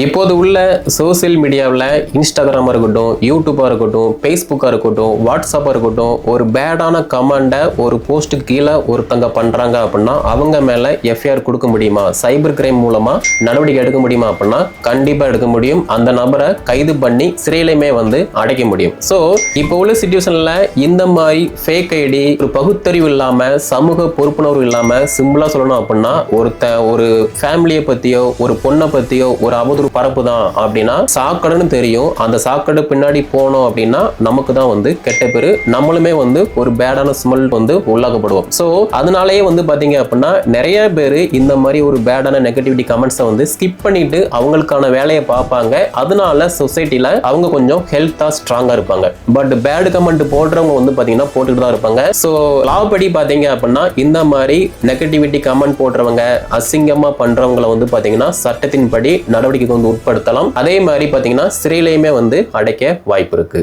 இப்போது உள்ள சோசியல் மீடியாவில் இன்ஸ்டாகிராமாக இருக்கட்டும், யூடியூப்பாக இருக்கட்டும், ஃபேஸ்புக்காக இருக்கட்டும், வாட்ஸ்அப்பாக இருக்கட்டும், ஒரு பேடான கமெண்டை ஒரு போஸ்ட்டுக்கு கீழே ஒருத்தங்க பண்ணுறாங்க அப்படின்னா அவங்க மேலே எஃப்ஐஆர் கொடுக்க முடியுமா, சைபர் கிரைம் மூலமாக நடவடிக்கை எடுக்க முடியுமா அப்படின்னா கண்டிப்பாக எடுக்க முடியும். அந்த நபரை கைது பண்ணி சிறையிலுமே அடைக்க முடியும். ஸோ இப்போ உள்ள சிச்சுவேஷனில் இந்த மாதிரி ஃபேக் ஐடி, ஒரு பகுத்தறிவு இல்லாமல், சமூக பொறுப்புணர்வு இல்லாமல், சிம்பிளாக சொல்லணும் அப்படின்னா ஒரு ஃபேமிலியை பற்றியோ, ஒரு பொண்ணை பற்றியோ ஒரு அவதூறு பரப்பு தான் அப்படின்னா சாக்கடைன்னு தெரியும். அந்த சாக்கடை பின்னாடி போனோம் அப்படின்னா நமக்கு தான் கெட்ட பேரு, நம்மளுமே ஒரு பேடான ஸ்மெல் உள்ளாக்கப்படுவோம். ஸோ அதனாலேயே பாத்தீங்க அப்படின்னா நிறைய பேர் இந்த மாதிரி ஒரு பேடான நெகட்டிவிட்டி கமெண்ட்ஸை ஸ்கிப் பண்ணிட்டு அவங்களுக்கான வேலையை பார்ப்பாங்க. அதனால சொசைட்டில அவங்க கொஞ்சம் ஹெல்த்தா ஸ்ட்ராங்கா இருப்பாங்க. பட் பேட் கமெண்ட் போடுறவங்க பாத்தீங்கன்னா போட்டுட்டு தான் இருப்பாங்க. ஸோ லா படி பாத்தீங்க அப்படின்னா இந்த மாதிரி நெகட்டிவிட்டி கமெண்ட் போடுறவங்க, அசிங்கமா பண்றவங்களை பாத்தீங்கன்னா சட்டத்தின்படி நடவடிக்கை உட்படுத்தலாம். அதே மாதிரி பாத்தீங்கன்னா சிறையிலையுமே அடைக்க வாய்ப்பு இருக்கு.